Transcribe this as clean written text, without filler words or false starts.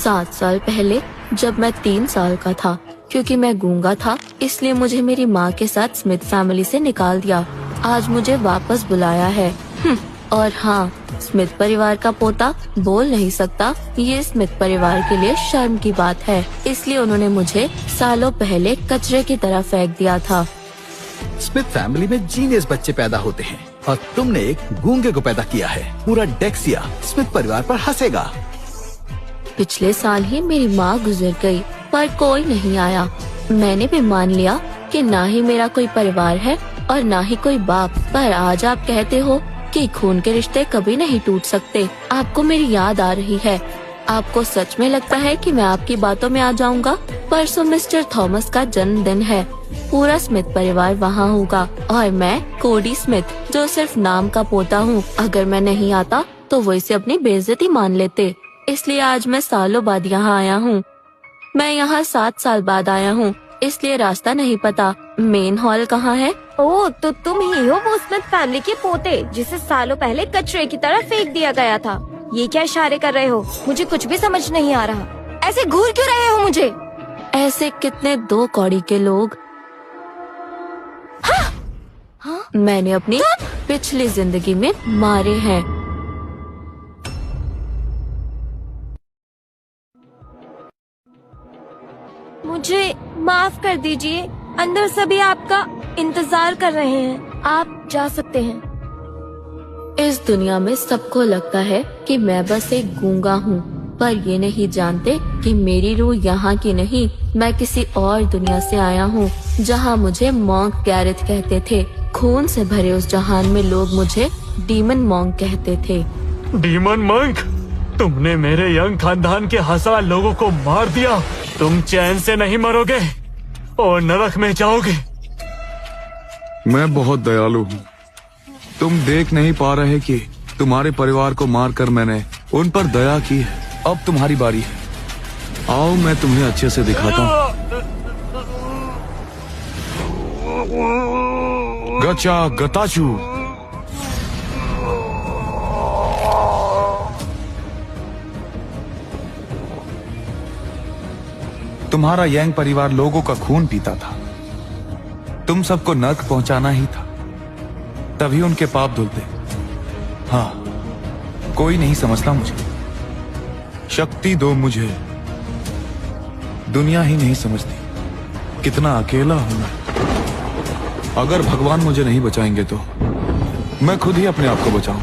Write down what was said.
7 साल पहले जब मैं 3 साल का था, क्योंकि मैं गूंगा था इसलिए मुझे मेरी माँ के साथ स्मिथ फैमिली से निकाल दिया। आज मुझे वापस बुलाया है। और हाँ, स्मिथ परिवार का पोता बोल नहीं सकता, ये स्मिथ परिवार के लिए शर्म की बात है, इसलिए उन्होंने मुझे सालों पहले कचरे की तरह फेंक दिया था। स्मिथ फैमिली में जीनियस बच्चे पैदा होते हैं और तुमने एक गूंगे को पैदा किया है। पूरा डेक्सिया स्मिथ परिवार पर हंसेगा। पिछले साल ही मेरी माँ गुजर गई, पर कोई नहीं आया। मैंने भी मान लिया कि ना ही मेरा कोई परिवार है और ना ही कोई बाप। पर आज आप कहते हो कि खून के रिश्ते कभी नहीं टूट सकते। आपको मेरी याद आ रही है। आपको सच में लगता है कि मैं आपकी बातों में आ जाऊंगा? परसों मिस्टर थॉमस का जन्मदिन है। पूरा स्मिथ परिवार वहाँ होगा और मैं कोडी स्मिथ, जो सिर्फ नाम का पोता हूँ। अगर मैं नहीं आता तो वो इसे अपनी बेइज्जती मान लेते, इसलिए आज मैं सालों बाद यहाँ आया हूँ। मैं यहाँ 7 साल बाद आया हूँ, इसलिए रास्ता नहीं पता। मेन हॉल कहाँ है? ओह, तो तुम ही हो वो स्मिथ फैमिली के पोते जिसे सालों पहले कचरे की तरह फेंक दिया गया था। ये क्या इशारे कर रहे हो? मुझे कुछ भी समझ नहीं आ रहा। ऐसे घूर क्यों रहे हो मुझे? ऐसे कितने 2 कौड़ी के लोग मैंने अपनी पिछली जिंदगी में मारे हैं। मुझे माफ कर दीजिए, अंदर सभी आपका इंतजार कर रहे हैं। आप जा सकते हैं। इस दुनिया में सबको लगता है कि मैं बस एक गूंगा हूँ, पर ये नहीं जानते कि मेरी रूह यहाँ की नहीं, मैं किसी और दुनिया से आया हूँ, जहाँ मुझे मॉन्क गैरेथ कहते थे। खून से भरे उस जहान में लोग मुझे डीमन मॉन्क कहते थे। डीमन मॉन्क, तुमने मेरे यंग खानदान के 1000 लोगों को मार दिया। तुम चैन से नहीं मरोगे और नरक में जाओगे। मैं बहुत दयालु हूँ। तुम देख नहीं पा रहे कि तुम्हारे परिवार को मारकर मैंने उन पर दया की है। अब तुम्हारी बारी है। आओ, मैं तुम्हें अच्छे से दिखाता हूँ। गचा गताचू। तुम्हारा यंग परिवार लोगों का खून पीता था। तुम सबको नर्क पहुंचाना ही था, तभी उनके पाप धुलते। हाँ, कोई नहीं समझता मुझे। शक्ति दो मुझे। दुनिया ही नहीं समझती कितना अकेला हूं मैं। अगर भगवान मुझे नहीं बचाएंगे तो मैं खुद ही अपने आप को बचाऊं।